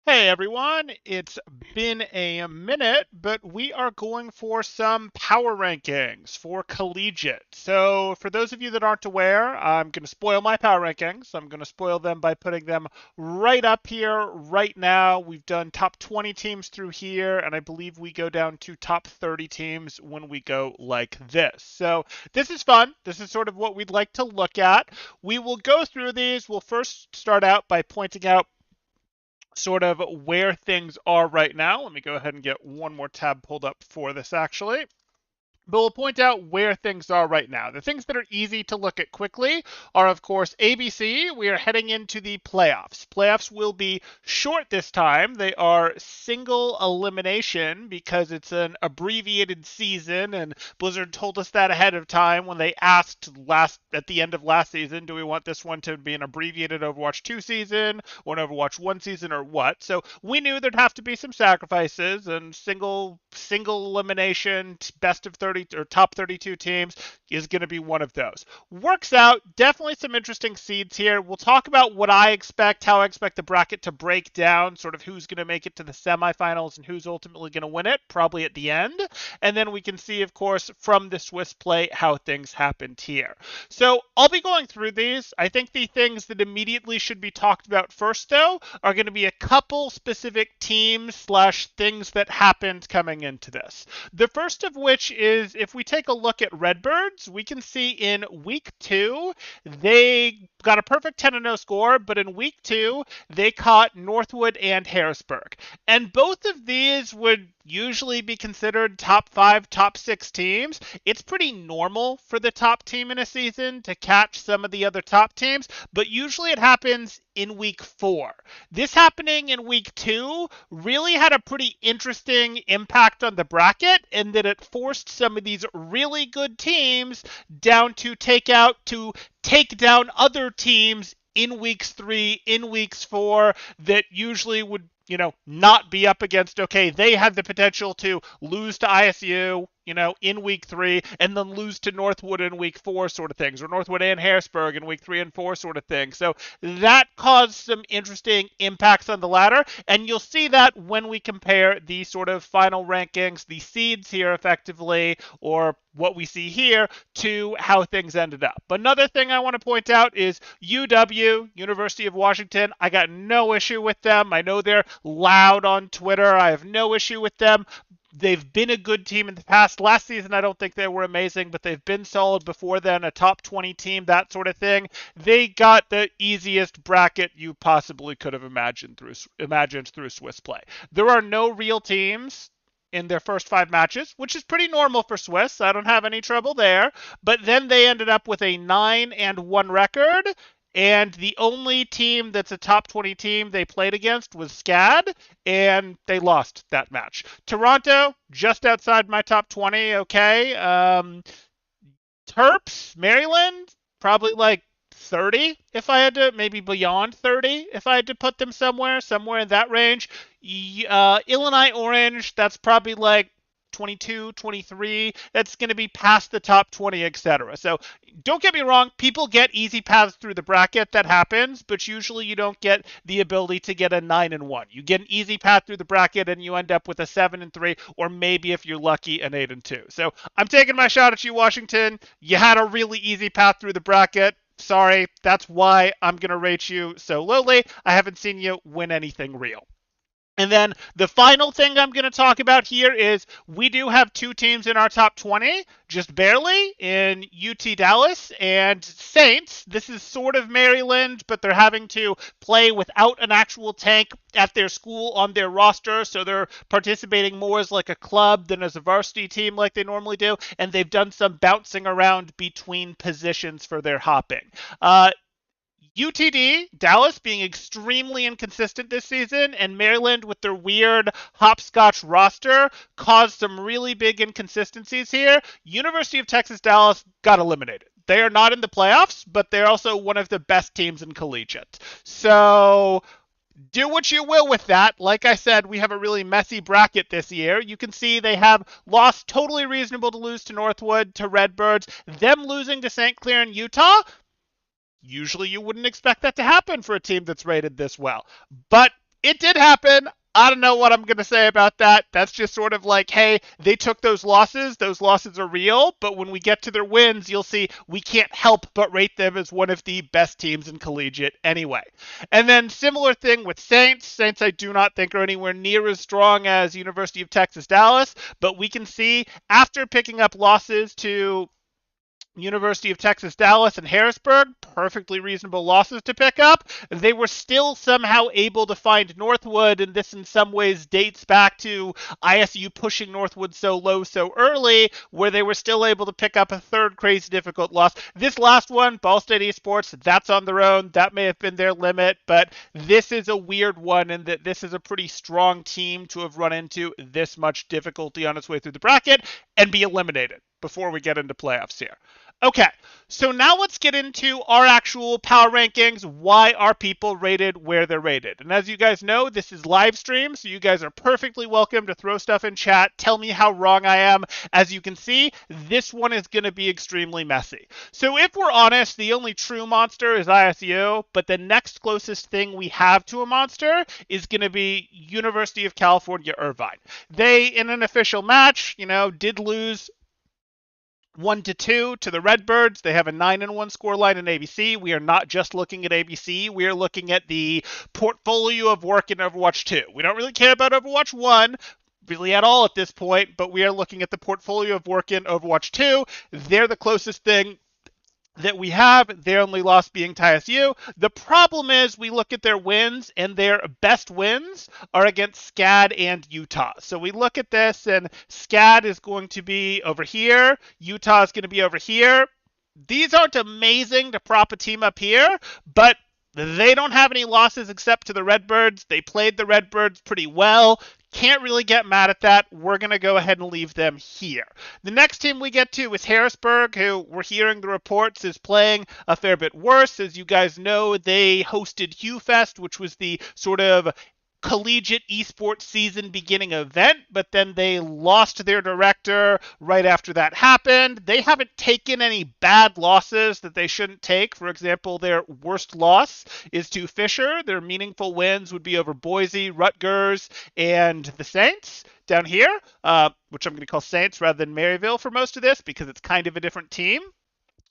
Hey everyone, it's been a minute, but we are going for some power rankings for Collegiate. So, for those of you that aren't aware, I'm going to spoil my power rankings. I'm going to spoil them by putting them right up here, right now. We've done top 20 teams through here, and I believe we go down to top 30 teams when we go like this. So, this is fun. This is sort of what we'd like to look at. We will go through these. We'll first start out by pointing out sort of where things are right now. Let me go ahead and get one more tab pulled up for this actually. But we'll point out where things are right now. The things that are easy to look at quickly are, of course, ABC. We are heading into the playoffs. Playoffs will be short this time. They are single elimination because it's an abbreviated season, and Blizzard told us that ahead of time when they asked at the end of last season, do we want this one to be an abbreviated Overwatch 2 season or an Overwatch 1 season or what? So we knew there'd have to be some sacrifices, and single elimination, best of 30 or top 32 teams is going to be one of those. Works out. Definitely some interesting seeds here. We'll talk about what I expect, how I expect the bracket to break down, sort of who's going to make it to the semifinals and who's ultimately going to win it, probably at the end. And then we can see, of course, from the Swiss play how things happened here. So I'll be going through these. I think the things that immediately should be talked about first, though, are going to be a couple specific teams slash things that happened coming into this. The first of which is if we take a look at Redbirds, we can see in week 2, they got a perfect 10-0 score, but in week 2, they caught Northwood and Harrisburg. And both of these would usually be considered top 5, top 6 teams. It's pretty normal for the top team in a season to catch some of the other top teams, but usually it happens in week 4. This happening in week 2 really had a pretty interesting impact on the bracket in that it forced some of these really good teams down to take down other teams in weeks 3, in weeks 4 that usually would not be up against, okay, they had the potential to lose to ISU, in week 3 and then lose to Northwood in week 4 sort of things, or Northwood and Harrisburg in week 3 and 4 sort of thing. So that caused some interesting impacts on the ladder, and you'll see that when we compare the sort of final rankings, the seeds here effectively, or what we see here, to how things ended up. But another thing I want to point out is UW, University of Washington. I got no issue with them. I know they're loud on Twitter. I have no issue with them. They've been a good team in the past. Last season, I don't think they were amazing, but they've been solid before then, a top 20 team, that sort of thing. They got the easiest bracket you possibly could have imagined through Swiss play. There are no real teams in their first 5 matches, which is pretty normal for Swiss. I don't have any trouble there. But then they ended up with a 9-1 record. And the only team that's a top 20 team they played against was SCAD, and they lost that match. Toronto, just outside my top 20, okay. Terps, Maryland, probably like 30 if I had to, maybe beyond 30 if I had to put them somewhere in that range. Illinois Orange, that's probably like 22, 23. That's going to be past the top 20, etc. So don't get me wrong, people get easy paths through the bracket. That happens, but usually you don't get the ability to get a 9-1. You get an easy path through the bracket and you end up with a 7-3, or maybe if you're lucky, an 8-2. So I'm taking my shot at you, Washington. You had a really easy path through the bracket. Sorry, that's why I'm going to rate you so lowly. I haven't seen you win anything real. And then the final thing I'm going to talk about here is we do have 2 teams in our top 20, just barely, in UT Dallas and Saints. This is sort of Maryland, but they're having to play without an actual tank at their school on their roster, so they're participating more as like a club than as a varsity team like they normally do, and they've done some bouncing around between positions for their hopping. UTD, Dallas being extremely inconsistent this season, and Maryland with their weird hopscotch roster caused some really big inconsistencies here. University of Texas Dallas got eliminated. They are not in the playoffs, but they're also one of the best teams in collegiate. So do what you will with that. Like I said, we have a really messy bracket this year. You can see they have lost totally reasonable to lose to Northwood, to Redbirds, them losing to St. Clair and Utah. Usually you wouldn't expect that to happen for a team that's rated this well. But It did happen. I don't know what I'm going to say about that. That's just sort of like, hey, they took those losses. Those losses are real. But when we get to their wins, you'll see we can't help but rate them as one of the best teams in collegiate anyway. And then similar thing with Saints. Saints I do not think are anywhere near as strong as University of Texas Dallas. But we can see after picking up losses to University of Texas Dallas and Harrisburg, perfectly reasonable losses to pick up. They were still somehow able to find Northwood, and this in some ways dates back to ISU pushing Northwood so low so early, where they were still able to pick up a third crazy difficult loss. This last one, Ball State Esports, that's on their own. That may have been their limit, but this is a weird one in that this is a pretty strong team to have run into this much difficulty on its way through the bracket and be eliminated before we get into playoffs here. Okay, so now let's get into our actual power rankings. Why are people rated where they're rated? And as you guys know, this is live stream, so you guys are perfectly welcome to throw stuff in chat. Tell me how wrong I am. As you can see, this one is going to be extremely messy. So if we're honest, the only true monster is ISU, but the next closest thing we have to a monster is going to be University of California, Irvine. They, in an official match, did lose 1-2 to the Redbirds. They have a 9-1 scoreline in ABC. We are not just looking at ABC. We are looking at the portfolio of work in Overwatch 2. We don't really care about Overwatch 1 really at all at this point, but we are looking at the portfolio of work in Overwatch 2. They're the closest thing that we have, their only loss being to ISU. The problem is we look at their wins, and their best wins are against SCAD and Utah. So we look at this, and SCAD is going to be over here. Utah is going to be over here. These aren't amazing to prop a team up here, but they don't have any losses except to the Redbirds. They played the Redbirds pretty well. Can't really get mad at that. We're going to go ahead and leave them here. The next team we get to is Harrisburg, who we're hearing the reports is playing a fair bit worse. As you guys know, they hosted HughFest, which was the sort of collegiate esports season beginning event, but then they lost their director right after that happened. They haven't taken any bad losses that they shouldn't take. For example, their worst loss is to Fisher. Their meaningful wins would be over Boise, Rutgers, and the Saints down here, which I'm going to call Saints rather than Maryville for most of this because it's kind of a different team.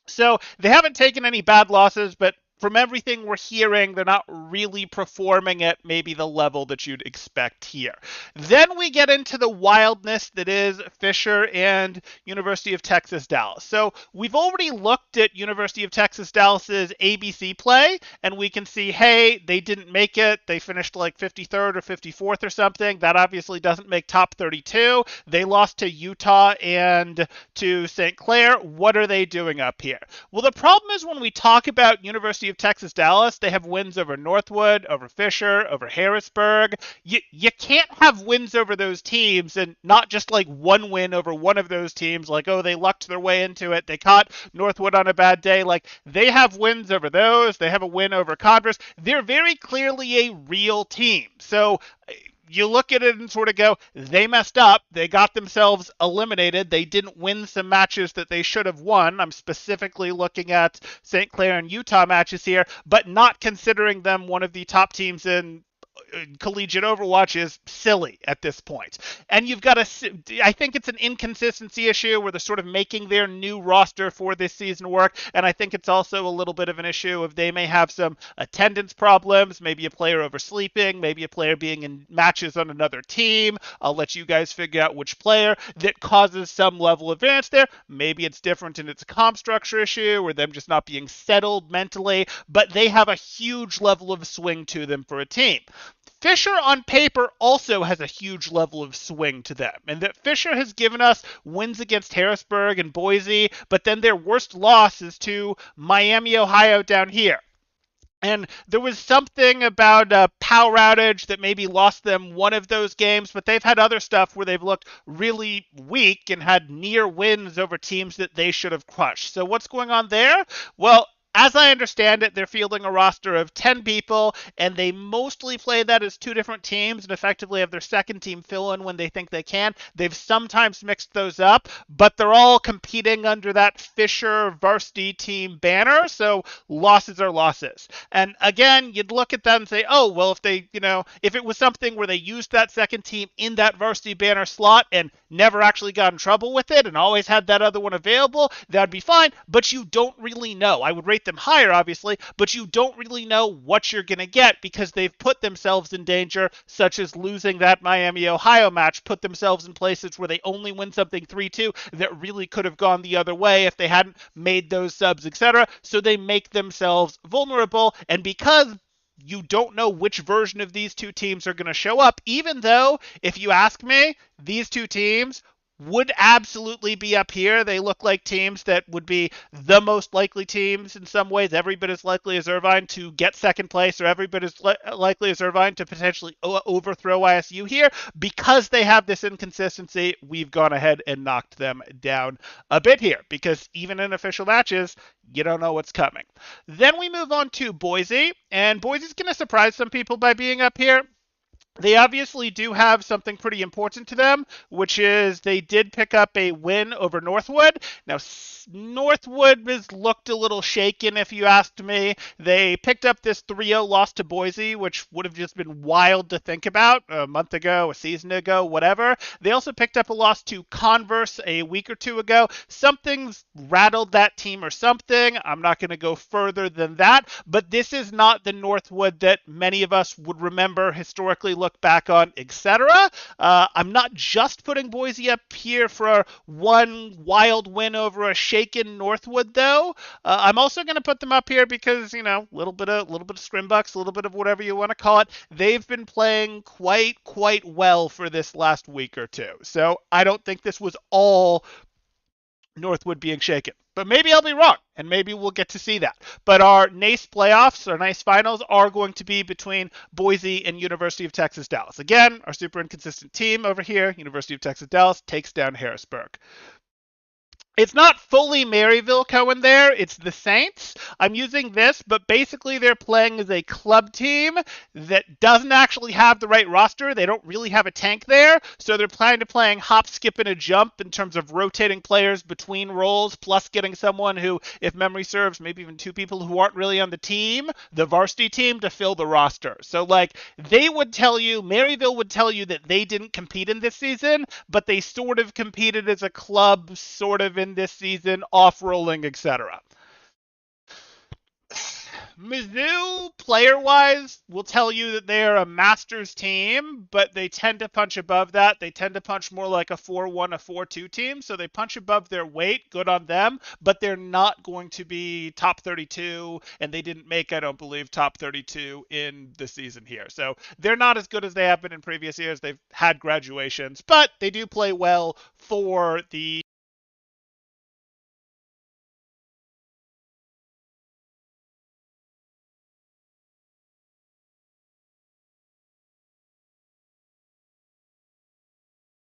So they haven't taken any bad losses, but from everything we're hearing, they're not really performing at maybe the level that you'd expect here. Then we get into the wildness that is Fisher and University of Texas Dallas. So we've already looked at University of Texas Dallas's ABC play, and we can see, hey, they didn't make it. They finished like 53rd or 54th or something. That obviously doesn't make top 32. They lost to Utah and to St. Clair. What are they doing up here? Well, the problem is when we talk about University of Texas Dallas, they have wins over Northwood, over Fisher, over Harrisburg. You can't have wins over those teams and not just like one win over one of those teams, like, oh, they lucked their way into it. They caught Northwood on a bad day. Like, they have wins over those. They have a win over Converse. They're very clearly a real team. So you look at it and sort of go, they messed up. They got themselves eliminated. They didn't win some matches that they should have won. I'm specifically looking at St. Clair and Utah matches here, but not considering them one of the top teams in collegiate Overwatch is silly at this point. And you've got I think it's an inconsistency issue where they're sort of making their new roster for this season work. And I think it's also a little bit of an issue of they may have some attendance problems, maybe a player oversleeping, maybe a player being in matches on another team. I'll let you guys figure out which player that causes some level of advance there. Maybe it's different and it's a comp structure issue or them just not being settled mentally, but they have a huge level of swing to them for a team. Fisher on paper also has a huge level of swing to them, and that Fisher has given us wins against Harrisburg and Boise, but then their worst loss is to Miami, Ohio down here. And there was something about a power outage that maybe lost them one of those games, but they've had other stuff where they've looked really weak and had near wins over teams that they should have crushed. So what's going on there? Well, as I understand it, they're fielding a roster of 10 people, and they mostly play that as two different teams and effectively have their second team fill in when they think they can. They've sometimes mixed those up, but they're all competing under that Fisher varsity team banner, so losses are losses. And again, you'd look at that and say, oh, well, if they, if it was something where they used that second team in that varsity banner slot and never actually got in trouble with it and always had that other one available, that'd be fine, but you don't really know. I would rate them higher, obviously, but you don't really know what you're going to get because they've put themselves in danger, such as losing that Miami-Ohio match, put themselves in places where they only win something 3-2 that really could have gone the other way if they hadn't made those subs, etc. So they make themselves vulnerable, and because you don't know which version of these two teams are going to show up, even though, if you ask me, these two teams would absolutely be up here. They look like teams that would be the most likely teams in some ways, every bit as likely as Irvine to get second place, or every bit as likely as Irvine to potentially overthrow ISU here. Because they have this inconsistency, we've gone ahead and knocked them down a bit here, because even in official matches, you don't know what's coming. Then we move on to Boise, and Boise's going to surprise some people by being up here. They obviously do have something pretty important to them, which is they did pick up a win over Northwood. Now, Northwood has looked a little shaken, if you asked me. They picked up this 3-0 loss to Boise, which would have just been wild to think about a month ago, a season ago, whatever. They also picked up a loss to Converse a week or two ago. Something's rattled that team or something. I'm not going to go further than that, but this is not the Northwood that many of us would remember historically, look back on, etc. I'm not just putting Boise up here for one wild win over a shaken Northwood, though. I'm also going to put them up here because, a little bit of scrimbucks, a little bit of whatever you want to call it. They've been playing quite well for this last week or two. So I don't think this was all Northwood being shaken. But maybe I'll be wrong, and maybe we'll get to see that. But our NACE playoffs, our NACE finals, are going to be between Boise and University of Texas Dallas. Again, our super inconsistent team over here, University of Texas Dallas, takes down Harrisburg. It's not fully Maryville Cohen there. It's the Saints. I'm using this, but basically they're playing as a club team that doesn't actually have the right roster. They don't really have a tank there, so they're planning to playing hop, skip, and a jump in terms of rotating players between roles, plus getting someone who, if memory serves, maybe even two people who aren't really on the team, the varsity team, to fill the roster. So, they would tell you, Maryville would tell you that they didn't compete in this season, but they sort of competed as a club, sort of in this season, off-rolling, etc. Mizzou, player-wise, will tell you that they are a Masters team, but they tend to punch above that. They tend to punch more like a 4-1, a 4-2 team, so they punch above their weight. Good on them, but they're not going to be top 32, and they didn't make, I don't believe, top 32 in the season here. So they're not as good as they have been in previous years. They've had graduations, but they do play well for the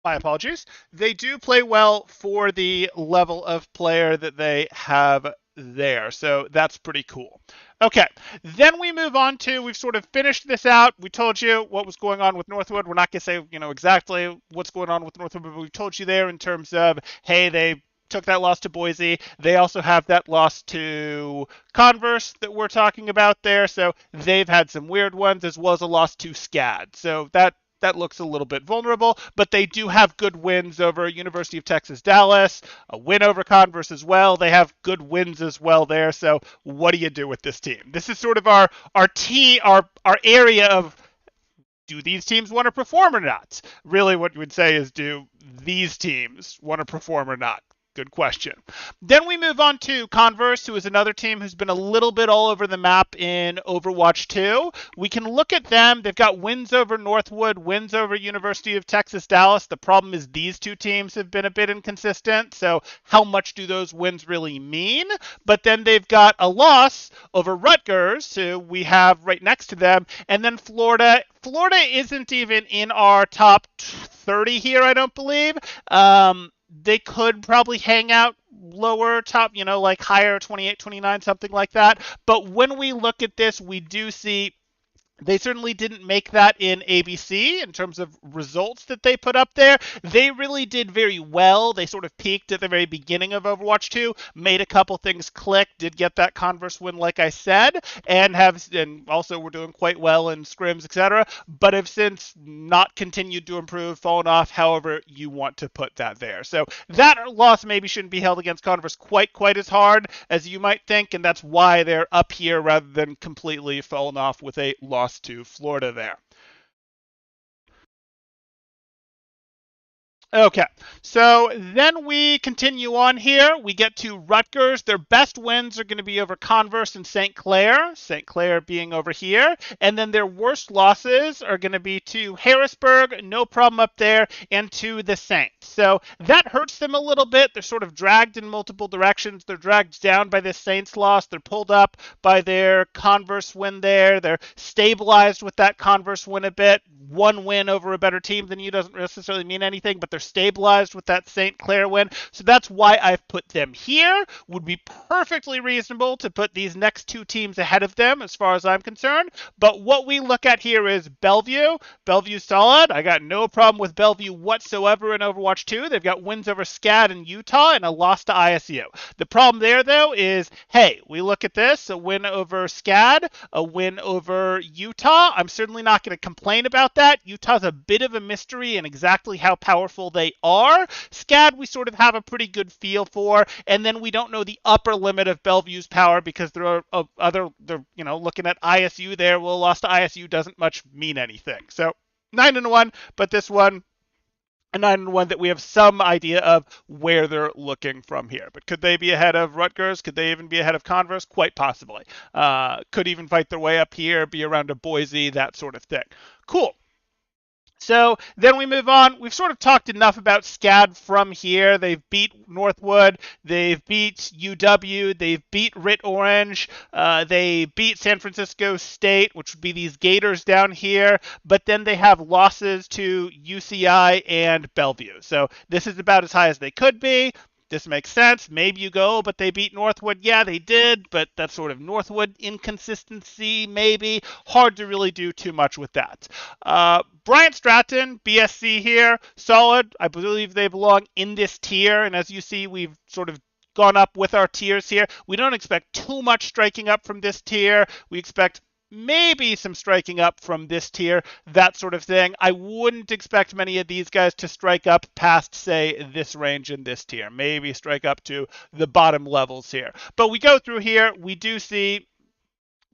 my apologies. They do play well for the level of player that they have there. So that's pretty cool. Okay, then we move on to, we've sort of finished this out. We told you what was going on with Northwood. We're not going to say, exactly what's going on with Northwood, but we told you there in terms of, hey, they took that loss to Boise. They also have that loss to Converse that we're talking about there. So they've had some weird ones, as well as a loss to SCAD. So that looks a little bit vulnerable, but they do have good wins over University of Texas Dallas, a win over Converse as well. They have good wins as well there. So what do you do with this team? This is sort of our area of, do these teams want to perform or not? Really what you would say is, do these teams want to perform or not? Good question. Then we move on to Converse, who is another team who's been a little bit all over the map in Overwatch 2. We can look at them. They've got wins over Northwood, wins over University of Texas Dallas. The problem is these two teams have been a bit inconsistent, so how much do those wins really mean? But then they've got a loss over Rutgers, who we have right next to them, and then Florida. Florida isn't even in our top 30 here, I don't believe. they could probably hang out lower top, like higher 28, 29, something like that. But when we look at this, we do see they certainly didn't make that in ABC in terms of results that they put up there. They really did very well. They sort of peaked at the very beginning of Overwatch 2, made a couple things click, did get that Converse win, like I said, and also were doing quite well in scrims, etc. But have since not continued to improve, fallen off, however you want to put that there. So that loss maybe shouldn't be held against Converse quite as hard as you might think, and that's why they're up here rather than completely fallen off with a loss to Florida there. Okay, so then we continue on here. We get to Rutgers. Their best wins are going to be over Converse and St. Clair, St. Clair being over here. And then their worst losses are going to be to Harrisburg, no problem up there, and to the Saints. So that hurts them a little bit. They're sort of dragged in multiple directions. They're dragged down by this Saints loss. They're pulled up by their Converse win there. They're stabilized with that Converse win a bit. One win over a better team than you doesn't necessarily mean anything, but they're stabilized with that St. Clair win. So that's why I've put them here. Would be perfectly reasonable to put these next two teams ahead of them as far as I'm concerned. But what we look at here is Bellevue. Bellevue's solid. I got no problem with Bellevue whatsoever in Overwatch 2. They've got wins over SCAD and Utah and a loss to ISU. The problem there, though, is, hey, we look at this, a win over SCAD, a win over Utah. I'm certainly not going to complain about that. Utah's a bit of a mystery in exactly how powerful they are. SCAD, we sort of have a pretty good feel for, and then we don't know the upper limit of Bellevue's power because there are looking at ISU there. Well, loss to ISU doesn't much mean anything. So 9-1, but this one, a 9-1 that we have some idea of where they're looking from here. But could they be ahead of Rutgers? Could they even be ahead of Converse? Quite possibly. Could even fight their way up here, be around a Boise, that sort of thing. Cool. So then we move on. We've sort of talked enough about SCAD from here. They've beat Northwood. They've beat UW. They've beat Rit Orange. They beat San Francisco State, which would be these Gators down here. But then they have losses to UCI and Bellevue. So this is about as high as they could be. This makes sense. Maybe you go, but they beat Northwood. Yeah, they did, but that's sort of Northwood inconsistency, maybe. Hard to really do too much with that. Bryant Stratton, BSC here, solid. I believe they belong in this tier, and as you see, we've sort of gone up with our tiers here. We don't expect too much striking up from this tier. We expect maybe some striking up from this tier, that sort of thing. I wouldn't expect many of these guys to strike up past, say, this range in this tier. Maybe strike up to the bottom levels here. But we go through here, we do see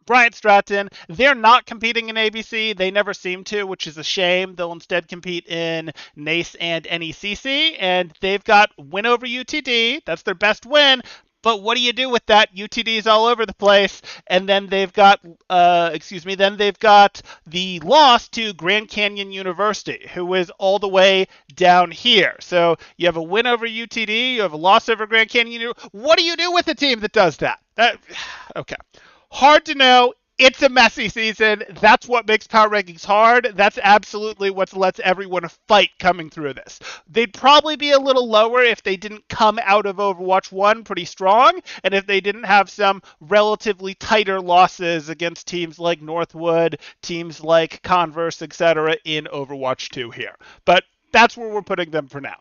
Bryant Stratton, they're not competing in ABC. They never seem to, which is a shame. They'll instead compete in NACE and NECC, and they've got win over UTD. That's their best win. But what do you do with that? UTD's all over the place, and then they've got, they've got the loss to Grand Canyon University, who is all the way down here. So you have a win over UTD, you have a loss over Grand Canyon. What do you do with a team that does that? Okay. Hard to know. It's a messy season. That's what makes power rankings hard. That's absolutely what lets everyone fight coming through this. They'd probably be a little lower if they didn't come out of Overwatch 1 pretty strong, and if they didn't have some relatively tighter losses against teams like Northwood, teams like Converse, etc. in Overwatch 2 here. But that's where we're putting them for now.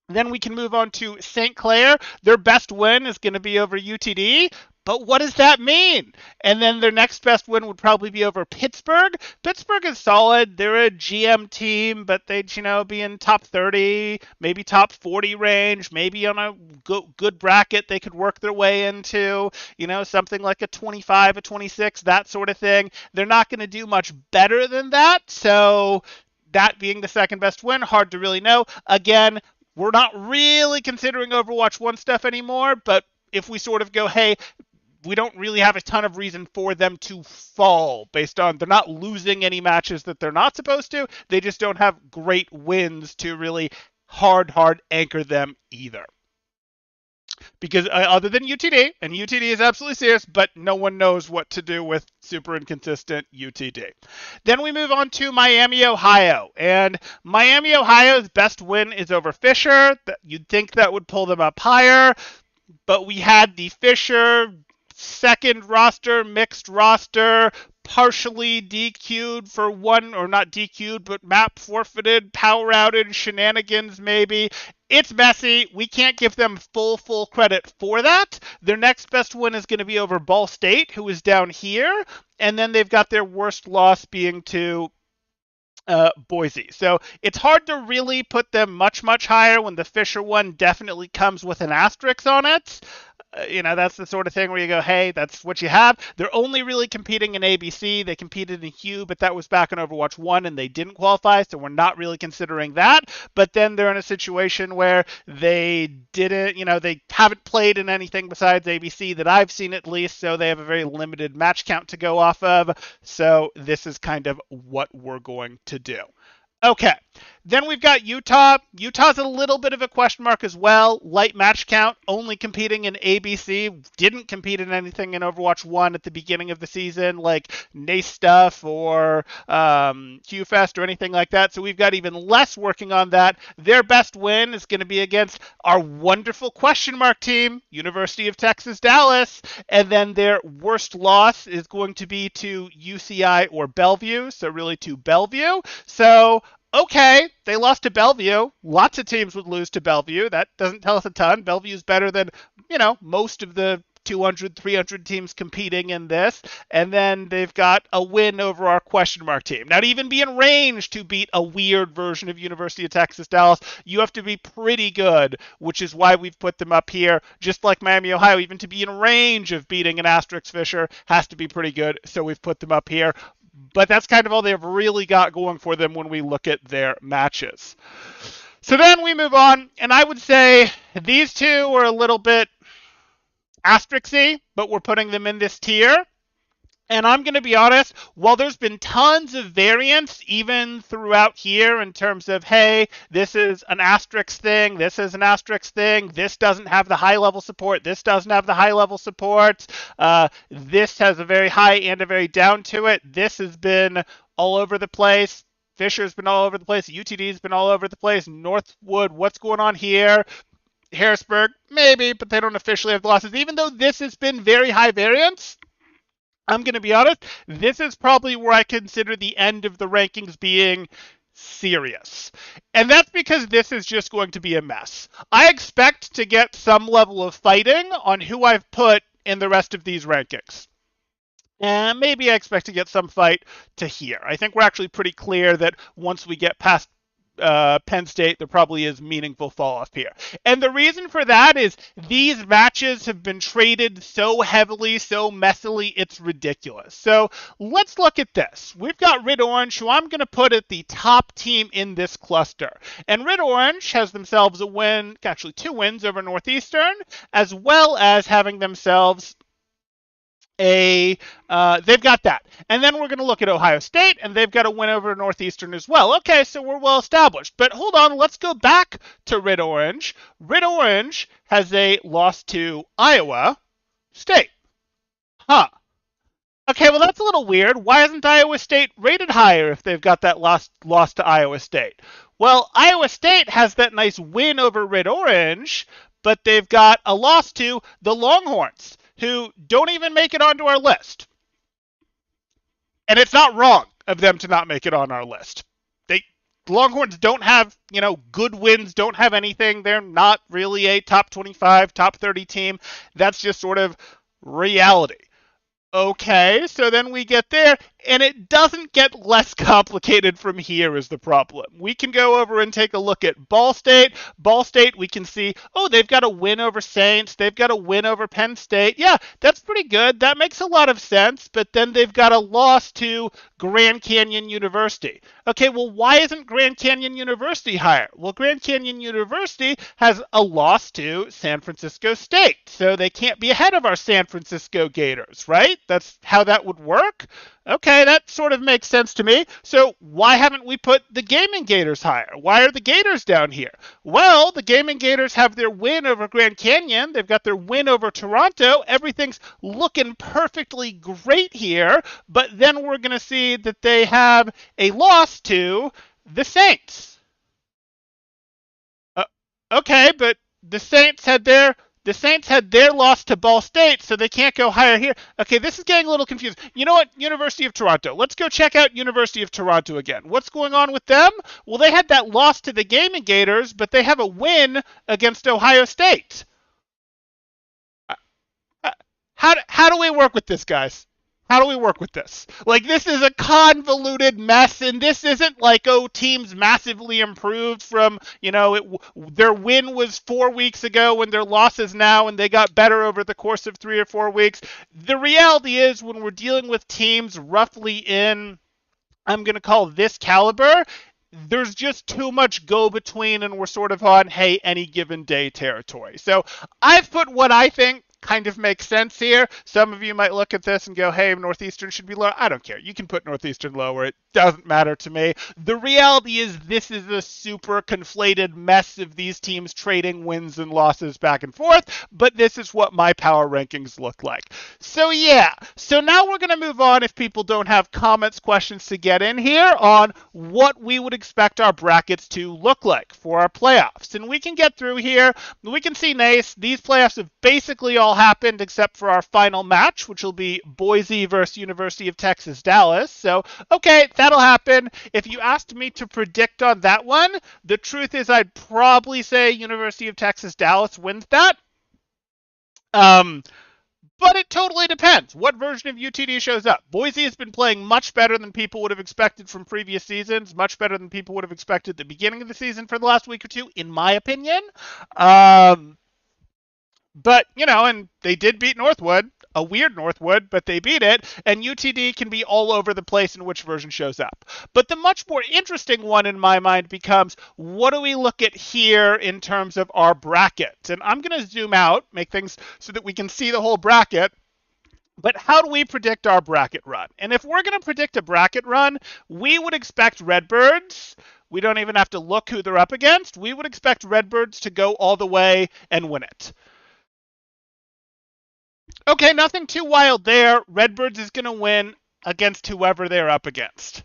Then we can move on to St. Clair. Their best win is going to be over UTD. But what does that mean? And then their next best win would probably be over Pittsburgh. Pittsburgh is solid. They're a GM team, but they'd, be in top 30, maybe top 40 range, maybe on a good bracket they could work their way into, something like a 25, a 26, that sort of thing. They're not going to do much better than that. So that being the second best win, hard to really know. Again, we're not really considering Overwatch 1 stuff anymore, but if we sort of go, hey, we don't really have a ton of reason for them to fall based on they're not losing any matches that they're not supposed to. They just don't have great wins to really hard anchor them either. because other than UTD, and UTD is absolutely serious, but no one knows what to do with super inconsistent UTD. Then we move on to Miami, Ohio, and Miami, Ohio's best win is over Fisher. You'd think that would pull them up higher, but we had the Fisher second roster, mixed roster, partially DQ'd for one, or not DQ'd, but map forfeited, power outage, shenanigans maybe. It's messy. We can't give them full credit for that. Their next best win is going to be over Ball State, who is down here, and then they've got their worst loss being to Boise. So it's hard to really put them much higher when the Fisher one definitely comes with an asterisk on it. That's the sort of thing where you go, hey, that's what you have. They're only really competing in ABC. They competed in Hue, but that was back in Overwatch 1 and they didn't qualify, so we're not really considering that. But then they're in a situation where they didn't, they haven't played in anything besides ABC that I've seen at least, so they have a very limited match count to go off of. So this is kind of what we're going to do. Okay, then we've got Utah. Utah's a little bit of a question mark as well. Light match count, only competing in ABC. Didn't compete in anything in Overwatch 1 at the beginning of the season, like NACE stuff or QFest or anything like that. So we've got even less working on that. Their best win is going to be against our wonderful question mark team, University of Texas, Dallas. And then their worst loss is going to be to UCI or Bellevue. So really to Bellevue. So okay, they lost to Bellevue. Lots of teams would lose to Bellevue. That doesn't tell us a ton. Bellevue's better than, most of the 200, 300 teams competing in this. And then they've got a win over our question mark team. Now, to even be in range to beat a weird version of University of Texas, Dallas, you have to be pretty good, which is why we've put them up here. Just like Miami, Ohio, even to be in range of beating an asterisk Fisher has to be pretty good. So we've put them up here. But that's kind of all they've really got going for them when we look at their matches. So then we move on, and I would say these two are a little bit asterisk-y, but we're putting them in this tier. And I'm going to be honest, while there's been tons of variance even throughout here in terms of, hey, this is an asterisk thing, this is an asterisk thing, this doesn't have the high-level support, this doesn't have the high-level support, this has a very high and a very down to it, this has been all over the place, Fisher's been all over the place, UTD's been all over the place, Northwood, what's going on here? Harrisburg, maybe, but they don't officially have the losses. Even though this has been very high variance, I'm going to be honest, this is probably where I consider the end of the rankings being serious. And that's because this is just going to be a mess. I expect to get some level of fighting on who I've put in the rest of these rankings. And maybe I expect to get some fight to here. I think we're actually pretty clear that once we get past Penn State, there probably is meaningful fall off here. And the reason for that is these matches have been traded so heavily, so messily, it's ridiculous. So let's look at this. We've got Red Orange, who I'm going to put at the top team in this cluster. And Red Orange has themselves a win, actually 2 wins over Northeastern, as well as having themselves they've got that. And then we're going to look at Ohio State, and they've got a win over Northeastern as well. Okay, so we're well established. But hold on, let's go back to Red Orange. Red Orange has a loss to Iowa State. Huh. Okay, well, that's a little weird. Why isn't Iowa State rated higher if they've got that loss to Iowa State? Well, Iowa State has that nice win over Red Orange, but they've got a loss to the Longhorns, who don't even make it onto our list. And it's not wrong of them to not make it on our list. The Longhorns don't have, good wins, don't have anything. They're not really a top 25, top 30 team. That's just sort of reality. Okay, so then we get there, and it doesn't get less complicated from here is the problem. We can go over and take a look at Ball State. Ball State, we can see, they've got a win over Saints. They've got a win over Penn State. Yeah, that's pretty good. That makes a lot of sense, but then they've got a loss to Grand Canyon University. Okay, well, why isn't Grand Canyon University higher? Well, Grand Canyon University has a loss to San Francisco State, so they can't be ahead of our San Francisco Gators, right? That's how that would work. Okay, that sort of makes sense to me. So why haven't we put the Gaming Gators higher? Why are the Gators down here? Well, the Gaming Gators have their win over Grand Canyon. They've got their win over Toronto. Everything's looking perfectly great here. But then we're going to see that they have a loss to the Saints. Uh, okay, but the Saints had their the Saints had their loss to Ball State, so they can't go higher here. Okay, this is getting a little confused. You know what? University of Toronto. Let's go check out University of Toronto again. What's going on with them? Well, they had that loss to the Gaming Gators, but they have a win against Ohio State. Uh, how do we work with this, guys? How do we work with this? Like, this is a convoluted mess, and this isn't like, oh, teams massively improved from, their win was 4 weeks ago and their loss is now, and they got better over the course of 3 or 4 weeks. The reality is, when we're dealing with teams roughly in, I'm going to call this caliber, there's just too much go between, and we're sort of on, hey, any given day territory. So I've put what I think kind of makes sense here. Some of you might look at this and go, hey, Northeastern should be lower. I don't care. You can put Northeastern lower. It doesn't matter to me. The reality is this is a super conflated mess of these teams trading wins and losses back and forth, but this is what my power rankings look like. So yeah, so now we're going to move on, if people don't have comments, questions to get in here, on what we would expect our brackets to look like for our playoffs. And we can get through here. We can see nice. These playoffs have basically all happened except for our final match, which will be Boise versus University of Texas Dallas. So, okay, that'll happen. If you asked me to predict on that one, the truth is I'd probably say University of Texas Dallas wins that. But it totally depends what version of UTD shows up. Boise has been playing much better than people would have expected from previous seasons, much better than people would have expected at the beginning of the season for the last week or two, in my opinion. But, and they did beat Northwood, a weird Northwood, but they beat it, and UTD can be all over the place in which version shows up. But the much more interesting one in my mind becomes, what do we look at here in terms of our bracket? And I'm going to zoom out, make things so that we can see the whole bracket. But how do we predict our bracket run? And if we're going to predict a bracket run, we would expect Redbirds. We don't even have to look who they're up against. We would expect Redbirds to go all the way and win it. Okay, nothing too wild there. Redbirds is going to win against whoever they're up against.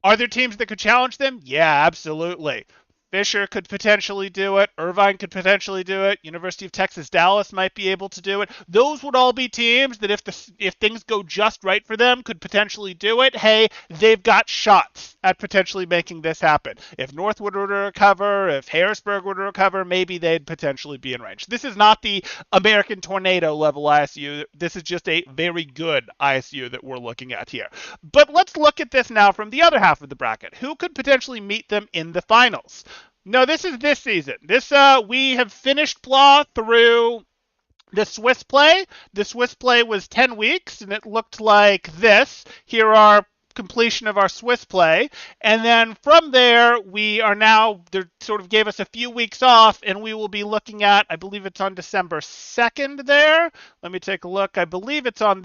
Are there teams that could challenge them? Yeah, absolutely. Fisher could potentially do it. Irvine could potentially do it. University of Texas Dallas might be able to do it. Those would all be teams that if things go just right for them could potentially do it. Hey, they've got shots at potentially making this happen. If Northwood were to recover, if Harrisburg were to recover, maybe they'd potentially be in range. This is not the American Tornado level ISU. This is just a very good ISU that we're looking at here. But let's look at this now from the other half of the bracket. Who could potentially meet them in the finals? No, this is this season. We have finished Blah through the Swiss play. The Swiss play was 10 weeks, and it looked like this. Here are completion of our Swiss play. And then from there, they sort of gave us a few weeks off, and we will be looking at, I believe it's on December 2nd there. Let me take a look. I believe it's on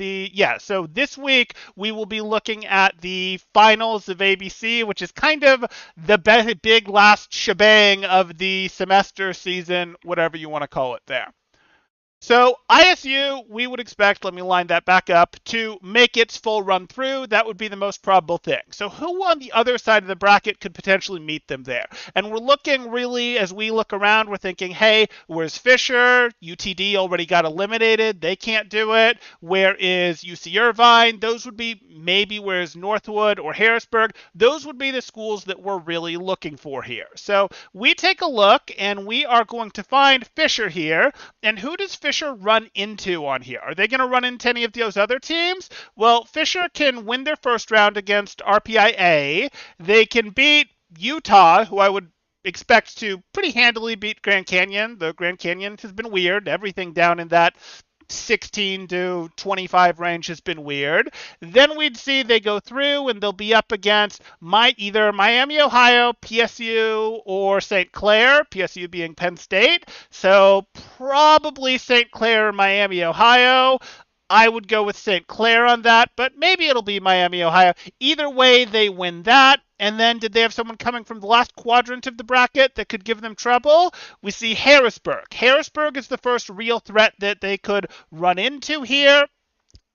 so this week we will be looking at the finals of ABC, which is kind of the big last shebang of the semester, season, whatever you want to call it there. So ISU, we would expect, let me line that back up, to make its full run through. That would be the most probable thing. So who on the other side of the bracket could potentially meet them there? And we're looking really, as we look around, we're thinking, hey, where's Fisher? UTD already got eliminated. They can't do it. Where is UC Irvine? Those would be maybe where's Northwood or Harrisburg. Those would be the schools that we're really looking for here. So we take a look, and we are going to find Fisher here. And who does Fisher run into on here? Are they going to run into any of those other teams? Well, Fisher can win their first round against RPIA. They can beat Utah, who I would expect to pretty handily beat Grand Canyon. The Grand Canyon has been weird. Everything down in that 16 to 25 range has been weird. Then we'd see they go through and they'll be up against either Miami, Ohio, PSU, or St. Clair, PSU being Penn State. So probably St. Clair or Miami, Ohio. I would go with St. Clair on that, but maybe it'll be Miami, Ohio. Either way, they win that. And then did they have someone coming from the last quadrant of the bracket that could give them trouble? We see Harrisburg. Harrisburg is the first real threat that they could run into here.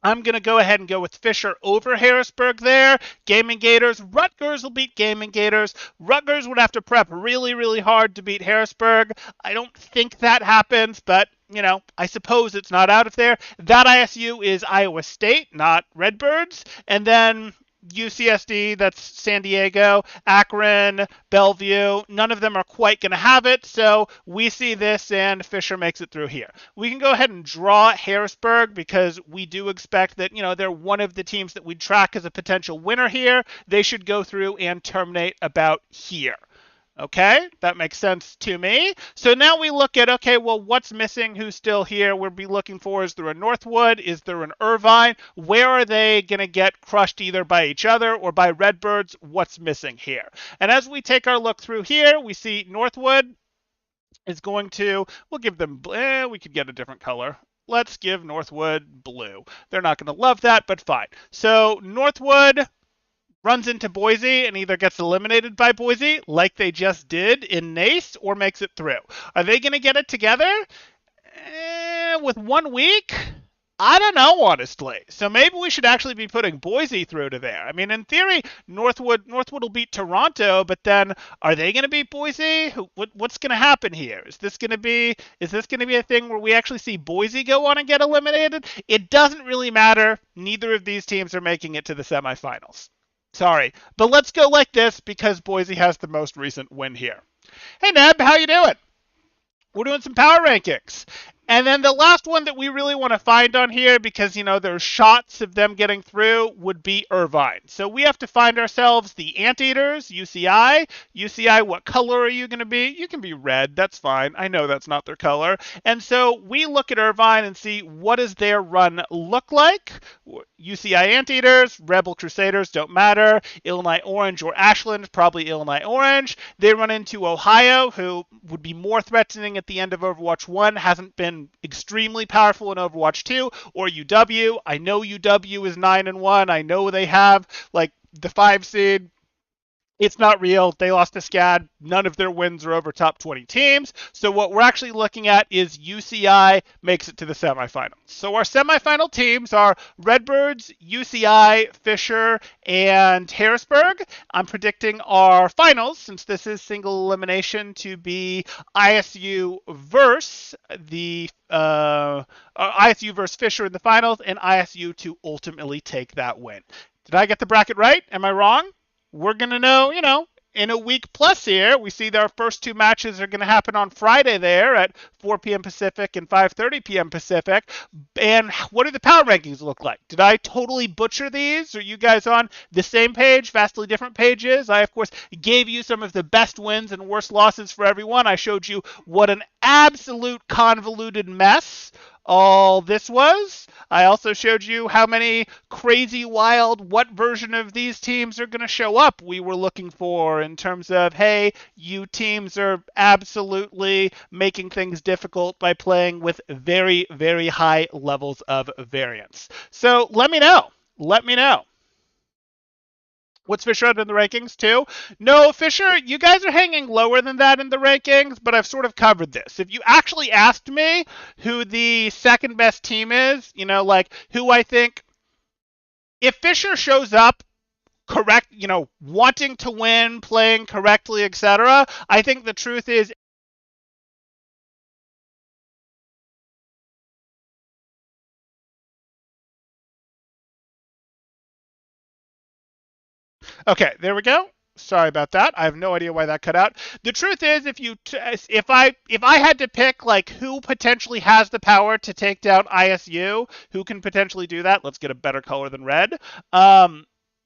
I'm going to go ahead and go with Fisher over Harrisburg there. Gaming Gators. Rutgers will beat Gaming Gators. Rutgers would have to prep really, really hard to beat Harrisburg. I don't think that happens, but, you know, I suppose it's not out of there. That ISU is Iowa State, not Redbirds. And then UCSD, that's San Diego, Akron, Bellevue. None of them are quite going to have it, so we see this and Fisher makes it through here. We can go ahead and draw Harrisburg because we do expect that, you know, they're one of the teams that we'd track as a potential winner here. They should go through and terminate about here. Okay, that makes sense to me. So now we look at, okay, well, what's missing? Who's still here? We'll be looking for, is there a Northwood? Is there an Irvine? Where are they going to get crushed either by each other or by Redbirds? What's missing here? And as we take our look through here, we see Northwood is going to, we'll give them, we could get a different color. Let's give Northwood blue. They're not going to love that, but fine. So Northwood runs into Boise and either gets eliminated by Boise, like they just did in NACE, or makes it through. Are they going to get it together with 1 week? I don't know, honestly. So maybe we should actually be putting Boise through to there. I mean, in theory, Northwood will beat Toronto, but then are they going to beat Boise? What's going to happen here? Is this going to be a thing where we actually see Boise go on and get eliminated? It doesn't really matter. Neither of these teams are making it to the semifinals. Sorry, but let's go like this because Boise has the most recent win here. Hey, Neb, how you doing? We're doing some power rankings. And then the last one that we really want to find on here, because, you know, there's shots of them getting through, would be Irvine. So we have to find ourselves the Anteaters, UCI. UCI, what color are you going to be? You can be red. That's fine. I know that's not their color. And so we look at Irvine and see what does their run look like. UCI Anteaters, Rebel Crusaders, don't matter. Illinois Orange or Ashland, probably Illinois Orange. They run into Ohio, who would be more threatening at the end of Overwatch 1, hasn't been extremely powerful in Overwatch 2, or UW. I know UW is 9-1. I know they have like the 5 seed. It's not real. They lost to SCAD. None of their wins are over top 20 teams. So what we're actually looking at is UCI makes it to the semifinals. So our semifinal teams are Redbirds, UCI, Fisher, and Harrisburg. I'm predicting our finals, since this is single elimination, to be ISU versus ISU versus Fisher in the finals, and ISU to ultimately take that win. Did I get the bracket right? Am I wrong? We're going to know, you know, in a week plus here. We see that our first 2 matches are going to happen on Friday there at 4 p.m. Pacific and 5:30 p.m. Pacific. And what do the power rankings look like? Did I totally butcher these? Are you guys on the same page, vastly different pages? I, of course, gave you some of the best wins and worst losses for everyone. I showed you what an absolute convoluted mess all this was. I also showed you how many crazy, wild, what version of these teams are going to show up we were looking for in terms of, hey, you teams are absolutely making things difficult by playing with very, very high levels of variance. So let me know. Let me know. What's Fisher out in the rankings too? No, Fisher, you guys are hanging lower than that in the rankings, but I've sort of covered this. If you actually asked me who the second best team is, you know, like who I think, if Fisher shows up correct, you know, wanting to win, playing correctly, etc., I think the truth is okay, there we go. Sorry about that. I have no idea why that cut out. The truth is, if I had to pick like who potentially has the power to take down ISU, who can potentially do that, let's get a better color than red.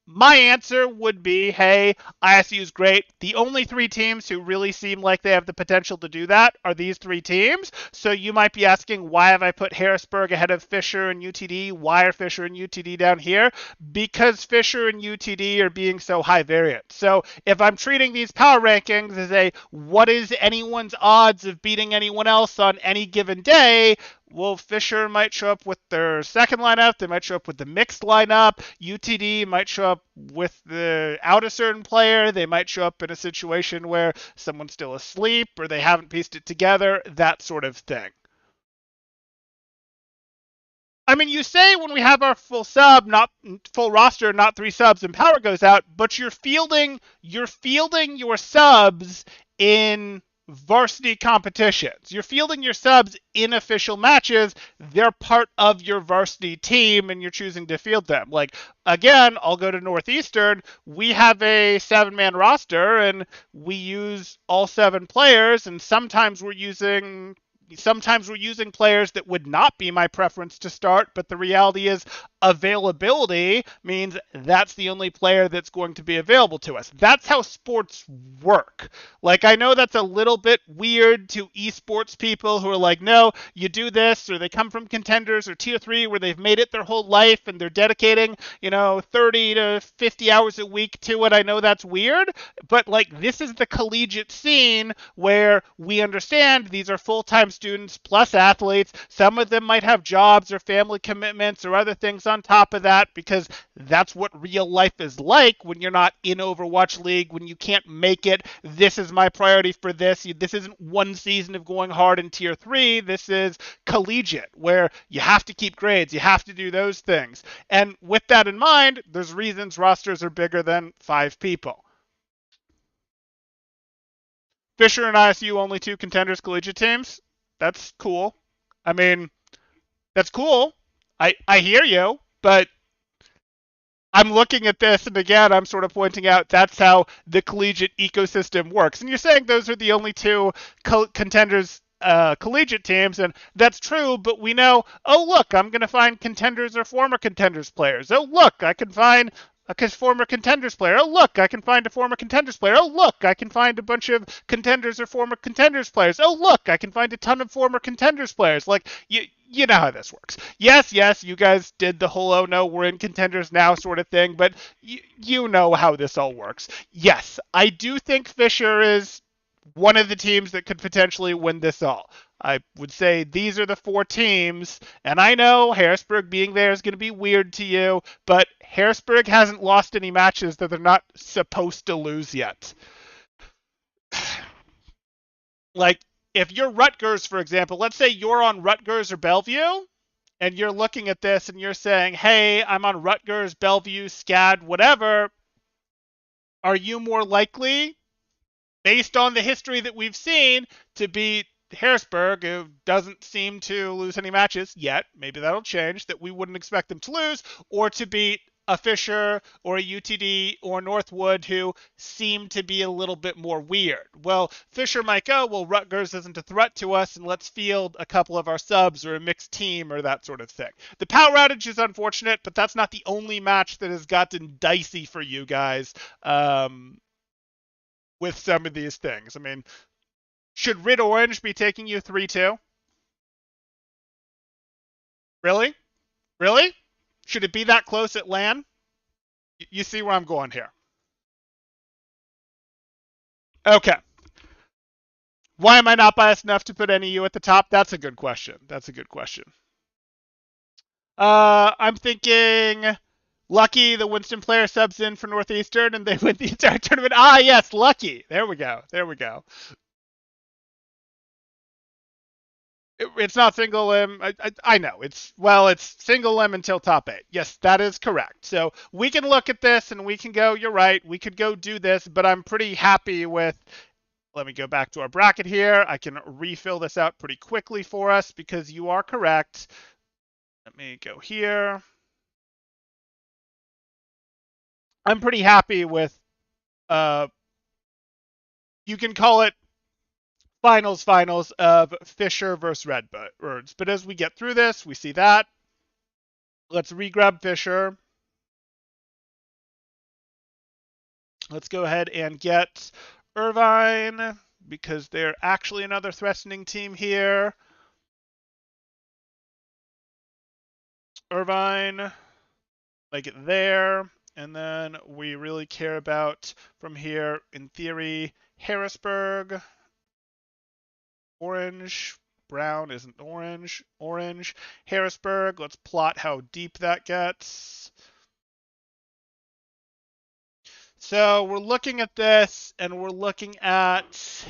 My answer would be, hey, ISU is great. The only 3 teams who really seem like they have the potential to do that are these 3 teams. So you might be asking, why have I put Harrisburg ahead of Fisher and UTD? Why are Fisher and UTD down here? Because Fisher and UTD are being so high variant. So if I'm treating these power rankings as a what is anyone's odds of beating anyone else on any given day, well, Fisher might show up with their second lineup. They might show up with the mixed lineup. UTD might show up without a certain player. They might show up in a situation where someone's still asleep or they haven't pieced it together, that sort of thing. I mean, you say when we have our full sub, not full roster, not three subs, and power goes out, but you're fielding your subs in varsity competitions. You're fielding your subs in official matches. They're part of your varsity team, and you're choosing to field them. Like, again, I'll go to Northeastern. We have a 7-man roster, and we use all 7 players, and sometimes we're using players that would not be my preference to start, but the reality is availability means that's the only player that's going to be available to us. That's how sports work. Like, I know that's a little bit weird to esports people who are like, no, you do this, or they come from contenders or tier 3 where they've made it their whole life and they're dedicating, 30 to 50 hours a week to it. I know that's weird, but like, this is the collegiate scene where we understand these are full-time students plus athletes. Some of them might have jobs or family commitments or other things on top of that, because that's what real life is like when you're not in Overwatch League, when you can't make it. This is my priority for this. This isn't one season of going hard in tier 3. This is collegiate, where you have to keep grades, you have to do those things. And with that in mind, there's reasons rosters are bigger than 5 people. Fisher and ISU only 2 contenders collegiate teams. That's cool. I mean, that's cool. I hear you, but I'm looking at this, and again, I'm sort of pointing out that's how the collegiate ecosystem works. And you're saying those are the only 2 contenders collegiate teams, and that's true, but we know, oh, look, I'm going to find contenders or former contenders players. Oh, look, I can find a former contenders player. Oh, look, I can find a former contenders player. Oh, look, I can find a bunch of contenders or former contenders players. Oh, look, I can find a ton of former contenders players. Like, you know how this works. Yes, you guys did the whole, oh no, we're in contenders now sort of thing, but you know how this all works. Yes, I do think Fisher is one of the teams that could potentially win this all. I would say these are the 4 teams, and I know Harrisburg being there is going to be weird to you, but Harrisburg hasn't lost any matches that they're not supposed to lose yet. Like, if you're Rutgers, for example, let's say you're on Rutgers or Bellevue, and you're looking at this and you're saying, hey, I'm on Rutgers, Bellevue, SCAD, whatever, are you more likely, based on the history that we've seen, to beat Harrisburg, who doesn't seem to lose any matches yet? Maybe that'll change, that we wouldn't expect them to lose, or to beat a Fisher or a UTD or Northwood, who seem to be a little bit more weird. Well, Fisher might go, well, Rutgers isn't a threat to us, and let's field a couple of our subs or a mixed team or that sort of thing. The power outage is unfortunate, but that's not the only match that has gotten dicey for you guys with some of these things. I mean, should Rid Orange be taking you 3-2? Really? Really? Should it be that close at LAN? You see where I'm going here. Okay. Why am I not biased enough to put NEU at the top? That's a good question. I'm thinking Lucky, the Winston player, subs in for Northeastern and they win the entire tournament. Ah, yes, Lucky. There we go. It's not single limb. I know. It's single limb until top 8. Yes, that is correct. So we can look at this and we can go, you're right, we could go do this, but I'm pretty happy with, let me go back to our bracket here. I can refill this out pretty quickly for us because you are correct. Let me go here. I'm pretty happy with, you can call it finals of Fisher versus Redbirds. But as we get through this, we see that. Let's re-grab Fisher. Let's go ahead and get Irvine, because they're actually another threatening team here. Irvine, like it there. And then we really care about, from here, in theory, Harrisburg, Orange, brown isn't orange. Orange. Harrisburg, let's plot how deep that gets. So we're looking at this, and we're looking at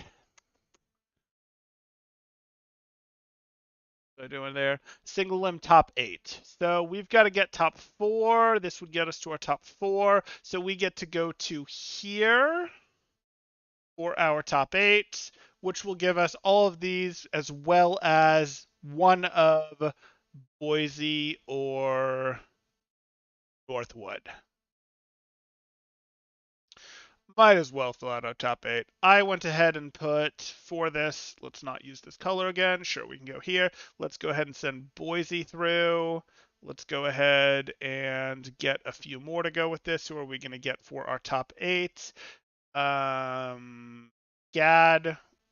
what doing there? Single limb top 8. So we've got to get top 4. This would get us to our top 4. So we get to go to here for our top 8, which will give us all of these as well as one of Boise or Northwood. Might as well fill out our top 8. I went ahead and put for this, let's not use this color again. Sure, we can go here. Let's go ahead and send Boise through. Let's go ahead and get a few more to go with this. Who are we going to get for our top 8? Gad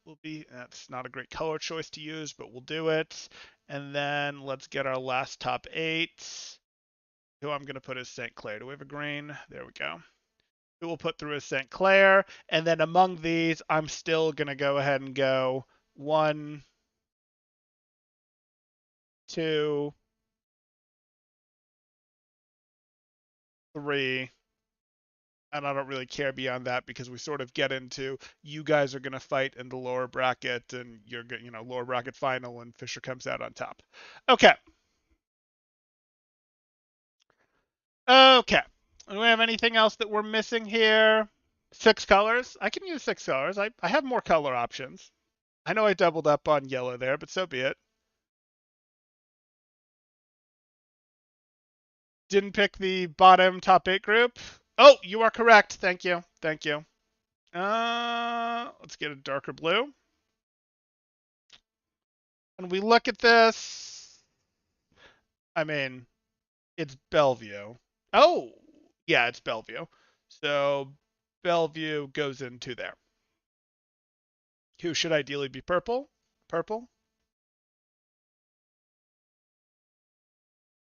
will be, that's not a great color choice to use, but we'll do it. And then let's get our last top 8. Who I'm going to put as St. Clair. Do we have a green? There we go. Who we'll put through as St. Clair. And then among these, I'm still going to go ahead and go 1, 2, 3. And I don't really care beyond that because we sort of get into you guys are going to fight in the lower bracket and you're lower bracket final and Fisher comes out on top. Okay. Okay. Do we have anything else that we're missing here? 6 colors. I can use 6 colors. I have more color options. I know I doubled up on yellow there, but so be it. Didn't pick the bottom top 8 group. Oh, you are correct. Thank you. Thank you. Let's get a darker blue. And we look at this. I mean, it's Bellevue. Oh, yeah, it's Bellevue. So Bellevue goes into there. Who should ideally be purple? Purple.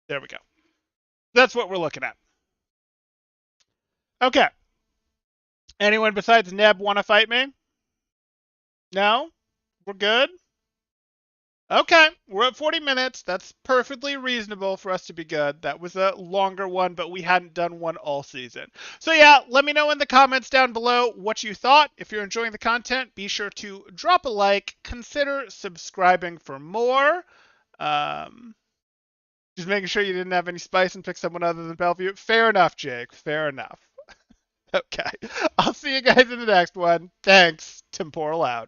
There we go. That's what we're looking at. Okay. Anyone besides Neb want to fight me? No? We're good? Okay, we're at 40 minutes. That's perfectly reasonable for us to be good. That was a longer one, but we hadn't done one all season. So yeah, let me know in the comments down below what you thought. If you're enjoying the content, be sure to drop a like, consider subscribing for more. Just making sure you didn't have any spice and pick someone other than Bellevue. Fair enough, Jake. Fair enough. Okay. I'll see you guys in the next one. Thanks. Temporal out.